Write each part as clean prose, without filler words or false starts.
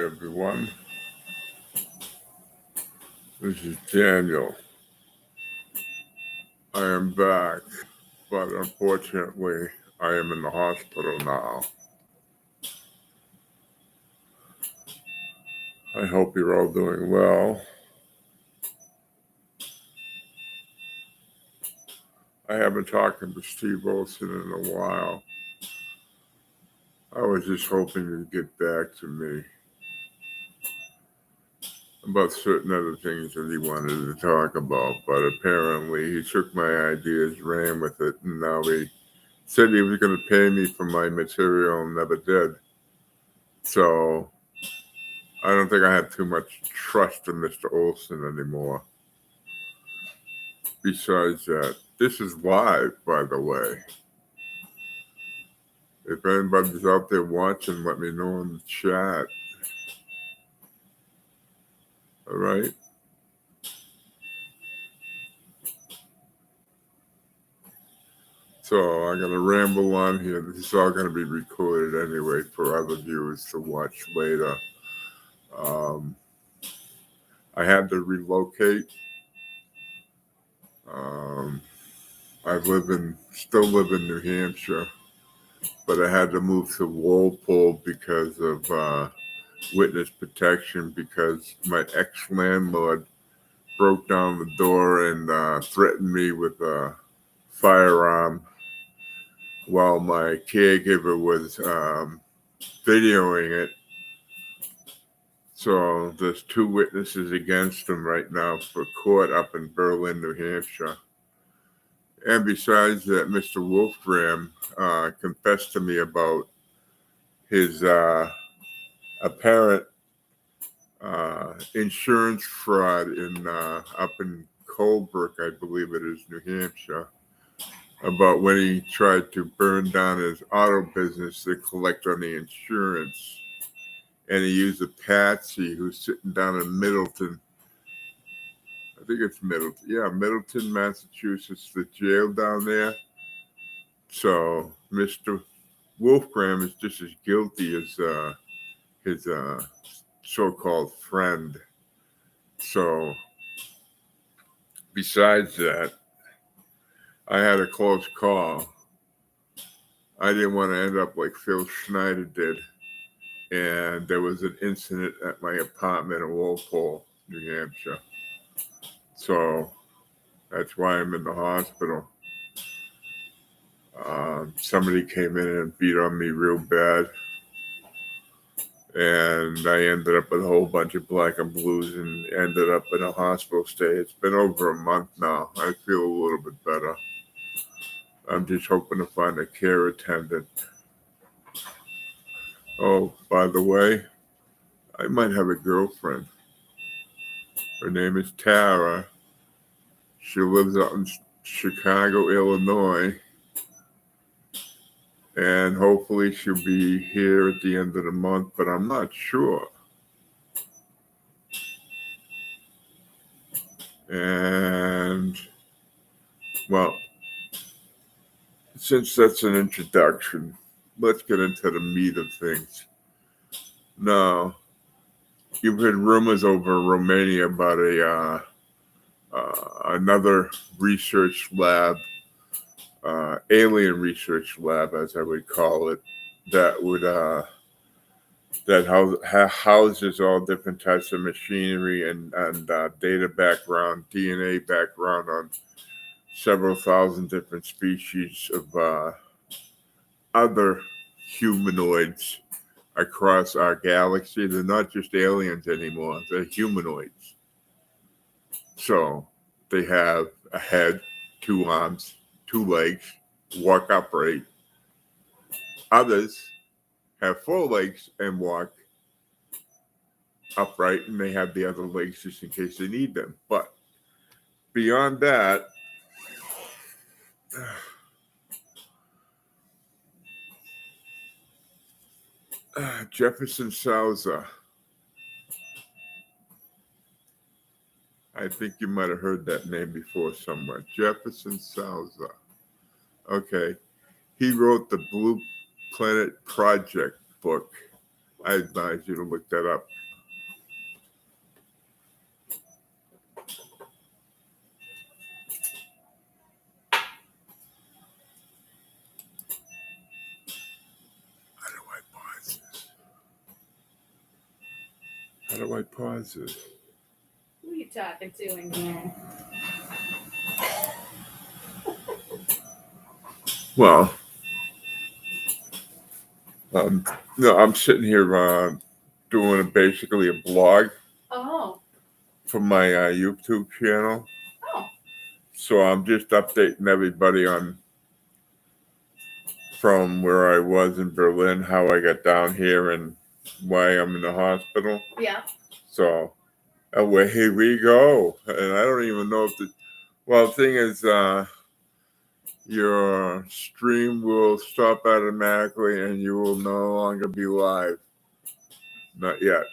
everyone. This is Daniel. I am back, but unfortunately, I am in the hospital now. I hope you're all doing well. I haven't talked to Steve Olson in a while. I was just hoping he'd get back to me about certain other things that he wanted to talk about, but apparently he took my ideas, ran with it, and now he said he was going to pay me for my material and never did. So I don't think I have too much trust in Mr. Olson anymore. Besides that, this is live, by the way. If anybody's out there watching, let me know in the chat. All right? So I'm going to ramble on here. This is all going to be recorded anyway for other viewers to watch later. I had to relocate. I still live in New Hampshire, but I had to move to Walpole because of witness protection, because my ex-landlord broke down the door and threatened me with a firearm while my caregiver was videoing it. So there's 2 witnesses against him right now for court up in Berlin, New Hampshire. And besides that, Mr. Wolfram confessed to me about his apparent insurance fraud up in Colebrook, I believe it is, New Hampshire, about when he tried to burn down his auto business to collect on the insurance. And he used a patsy who's sitting down in Middleton. I think it's Middleton. Yeah, Middleton, Massachusetts, the jail down there. So Mr. Wolfram is just as guilty as his so-called friend. So besides that, I had a close call. I didn't want to end up like Phil Schneider did. And there was an incident at my apartment in Walpole, New Hampshire. So that's why I'm in the hospital. Somebody came in and beat on me real bad. And I ended up with a whole bunch of black and blues and ended up in a hospital stay. It's been over a month now. I feel a little bit better. I'm just hoping to find a care attendant. Oh, by the way, I might have a girlfriend. Her name is Tara. She lives out in Chicago, Illinois. And hopefully she'll be here at the end of the month, but I'm not sure. And, well, since that's an introduction, let's get into the meat of things. Now, you've heard rumors over Romania about another research lab, alien research lab, as I would call it, that would that houses all different types of machinery and data background, DNA background on several thousand different species of other humanoids across our galaxy. They're not just aliens anymore, they're humanoids. So they have a head, 2 arms, 2 legs, walk upright. Others have 4 legs and walk upright, and they have the other legs just in case they need them. But beyond that, Jefferson Sousa. I think you might have heard that name before somewhere. Jefferson Sousa. Okay. He wrote the Blue Planet Project book I advise you to look that up. How do I pause this? How do I pause this? Who are you talking to in here? Well, no, I'm sitting here doing basically a blog Oh. for my YouTube channel. Oh. So I'm just updating everybody on from where I was in Berlin, how I got down here, and why I'm in the hospital. Yeah. So away we go. And I don't even know if the thing is, your stream will stop automatically and you will no longer be live. Not yet.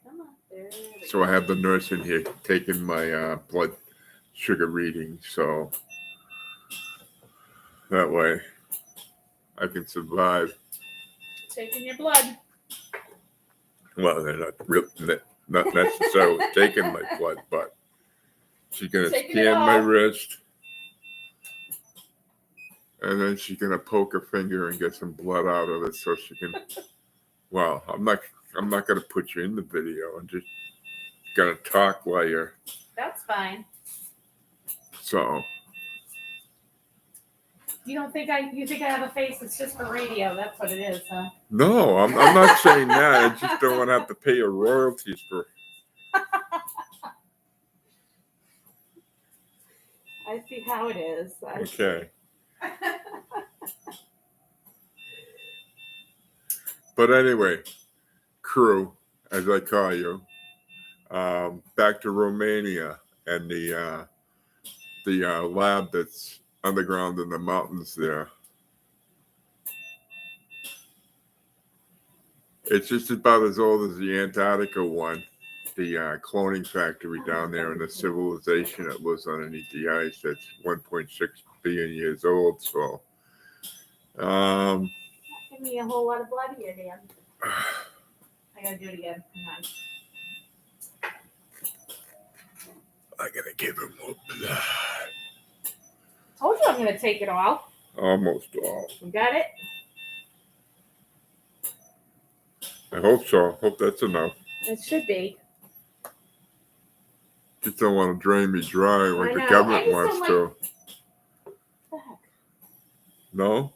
Come on. There we So I have the nurse in here taking my blood sugar reading, so that way I can survive. Taking your blood. Well, they're not necessarily taking my blood, but she's gonna Taking scan it my off. wrist, and then she's gonna poke her finger and get some blood out of it, so she can. Well, I'm not gonna put you in the video. I'm just gonna talk while you're. That's fine. So. You think I have a face that's just for radio? That's what it is, huh? No, I'm not saying that. I just don't want to have to pay your royalties for. I see how it is. Okay. But anyway, crew, as I call you, back to Romania and the lab that's underground in the mountains there. It's just about as old as the Antarctica one, the cloning factory down there, and the civilization that lives underneath the ice that's 1.6 billion years old. So, give me a whole lot of blood here, Dan. I gotta do it again. Hang on. I gotta give him more blood. Told you I'm gonna take it all. Almost all. You got it? I hope so. Hope that's enough. It should be. Just don't want to drain me dry like I the know. government I just wants don't to. What the heck? No?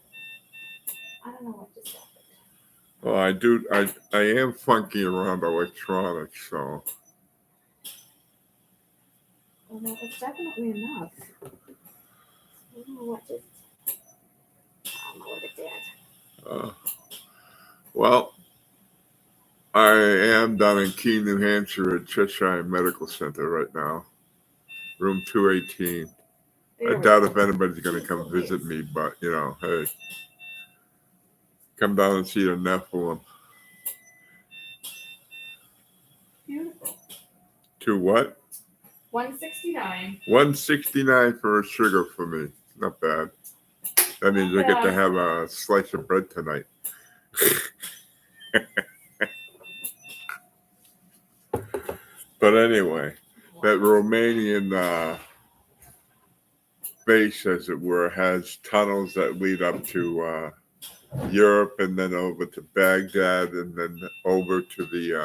I don't know what just happened. Well, I do. I am funky around electronics, so. Well, no, it's definitely enough. I don't know what just. I don't know what it did. Well, I am down in Keene, New Hampshire at Cheshire Medical Center right now. Room 218. I doubt if anybody's going to come visit me, but, hey. Come down and see the Nephilim. Beautiful. To what? 169. 169 for a sugar for me. Not bad. That means I get to have a slice of bread tonight. But anyway, that Romanian base, as it were, has tunnels that lead up to Europe and then over to Baghdad and then over to the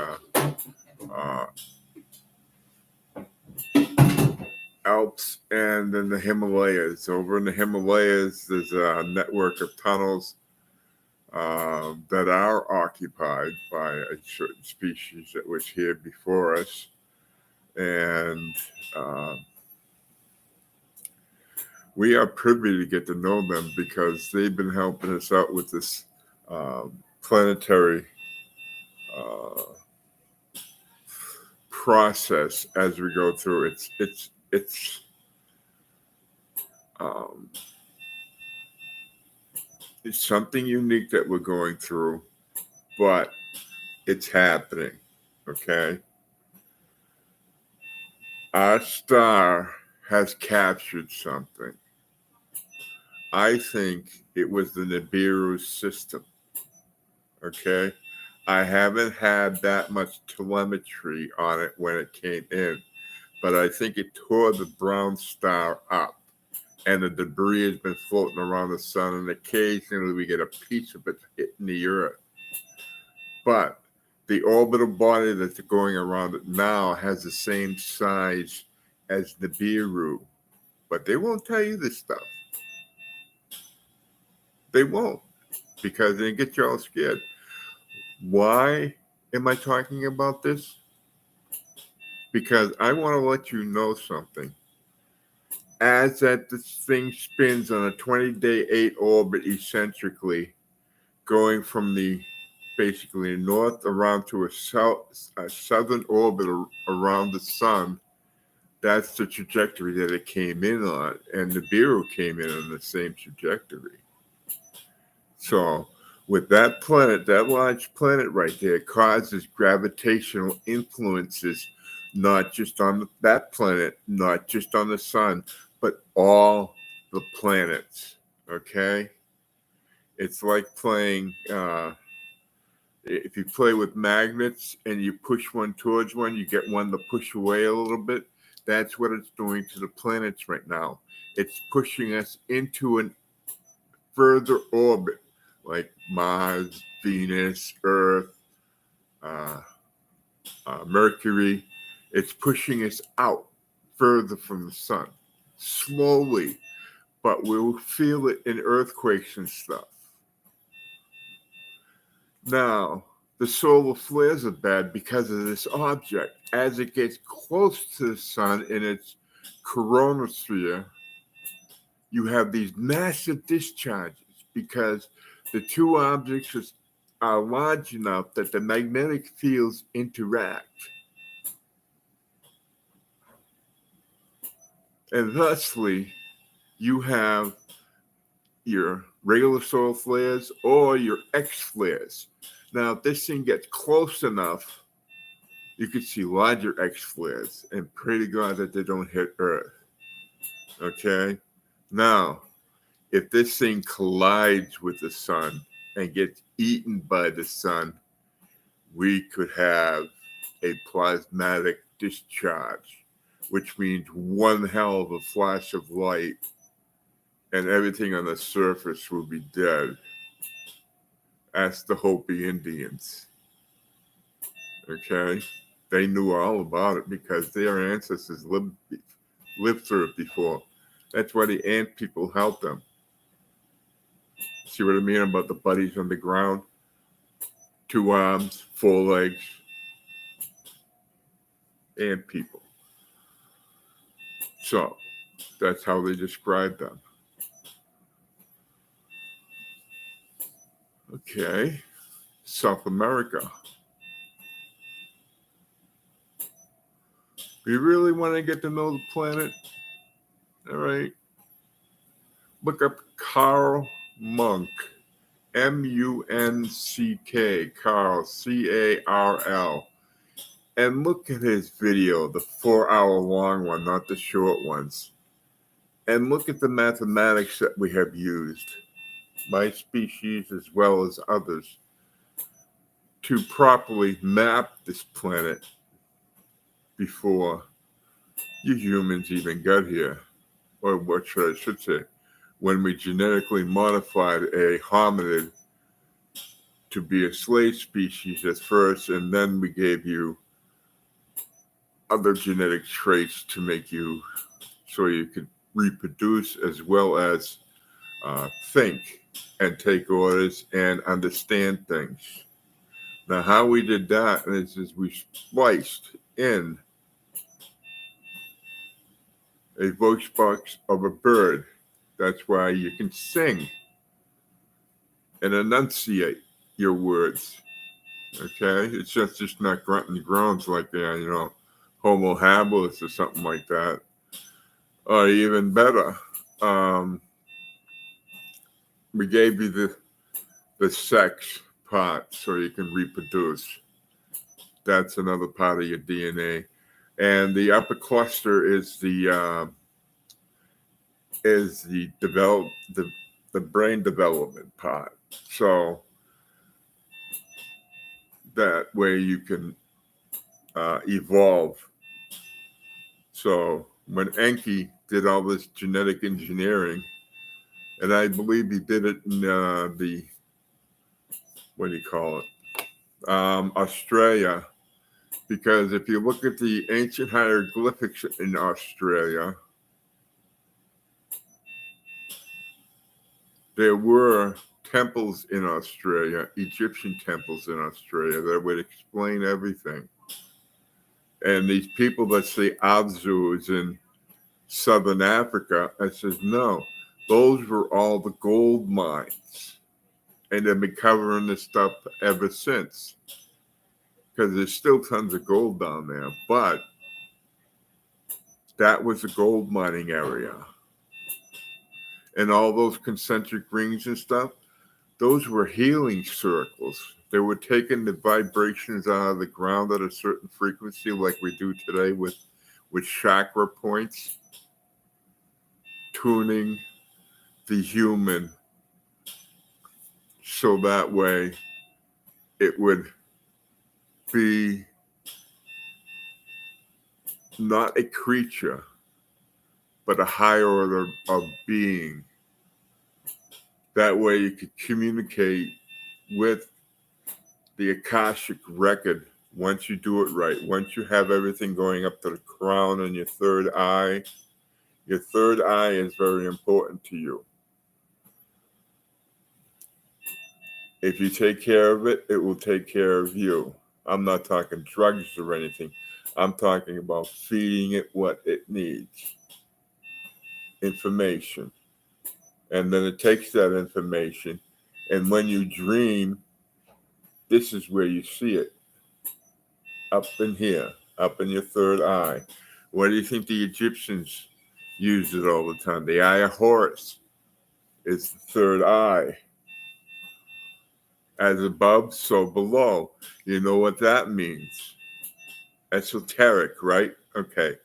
Alps and then the Himalayas. Over in the Himalayas, there's a network of tunnels that are occupied by a certain species that was here before us. And we are privy to get to know them because they've been helping us out with this planetary process as we go through. It's something unique that we're going through, but it's happening. Okay. Our star has captured something. I think it was the Nibiru system. Okay. I haven't had that much telemetry on it when it came in, but I think it tore the brown star up, and the debris has been floating around the sun, and occasionally we get a piece of it hitting the earth. But the orbital body that's going around it now has the same size as Nibiru, but they won't tell you this stuff. They won't, because they get you all scared. Why am I talking about this? Because I want to let you know something. As that this thing spins on a 20-day 8 orbit eccentrically, going from the basically north around to a southern orbit around the sun, that's the trajectory that it came in on. And Nibiru came in on the same trajectory. So with that planet, that large planet right there, causes gravitational influences, not just on that planet, not just on the sun, but all the planets. Okay? It's like playing, if you play with magnets and you push one towards one, you get one to push away a little bit. That's what it's doing to the planets right now. It's pushing us into a further orbit, like Mars, Venus, Earth, Mercury. It's pushing us out further from the sun, slowly, but we'll feel it in earthquakes and stuff. Now, the solar flares are bad because of this object. As it gets close to the sun in its coronosphere, you have these massive discharges because the two objects are large enough that the magnetic fields interact. And thusly, you have your regular solar flares or your X flares. Now, if this thing gets close enough, you can see larger X flares, and pray to God that they don't hit Earth. Okay? Now, if this thing collides with the sun and gets eaten by the sun, we could have a plasmatic discharge, which means one hell of a flash of light and everything on the surface will be dead. Ask the Hopi Indians. Okay? They knew all about it because their ancestors lived through it before. That's why the ant people helped them. See what I mean about the buddies on the ground? 2 arms, 4 legs. Ant people. So, that's how they describe them. Okay. South America. You really want to get to know the planet? All right. Look up Carl Monk. Munck. Carl, Carl. And look at his video, the 4-hour long one, not the short ones. And look at the mathematics that we have used, my species as well as others, to properly map this planet before you humans even got here. Or what I should say, when we genetically modified a hominid to be a slave species at first, and then we gave you other genetic traits to make you so you could reproduce as well as think and take orders and understand things. Now, how we did that is we spliced in a voice box of a bird. That's why you can sing and enunciate your words. Okay? It's just not grunting groans like Homo habilis or something like that. Or even better, we gave you the sex part so you can reproduce. That's another part of your DNA. And the upper cluster is the brain development part. So that way you can evolve. So when Enki did all this genetic engineering, and I believe he did it in the, what do you call it, Australia, because if you look at the ancient hieroglyphics in Australia, there were temples in Australia, Egyptian temples in Australia, that would explain everything. And these people that say Abzu is in Southern Africa, I says, no, those were all the gold mines. And they've been covering this stuff ever since. Because there's still tons of gold down there. But that was a gold mining area. And all those concentric rings and stuff, those were healing circles. They were taking the vibrations out of the ground at a certain frequency, like we do today with chakra points, tuning the human so that way it would be not a creature, but a higher order of being. That way you could communicate with the Akashic record once you do it right. Once you have everything going up to the crown and your third eye is very important to you. If you take care of it, it will take care of you. I'm not talking drugs or anything. I'm talking about feeding it what it needs. Information. And then it takes that information. And when you dream, this is where you see it. Up in here, up in your third eye. What do you think the Egyptians used it all the time? The eye of Horus is the third eye. As above, so below. You know what that means? Esoteric, right? Okay.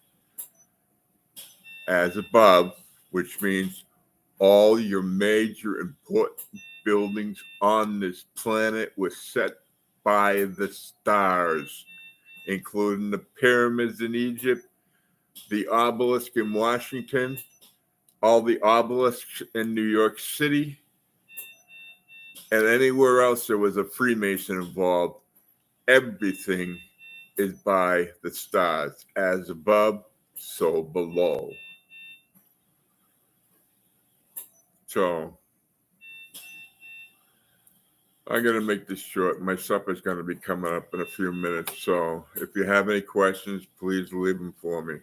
As above, which means all your major important buildings on this planet were set by the stars, including the pyramids in Egypt, the obelisk in Washington, all the obelisks in New York City, and anywhere else there was a Freemason involved. Everything is by the stars. As above, so below. So I'm going to make this short. My supper's going to be coming up in a few minutes. So if you have any questions, please leave them for me.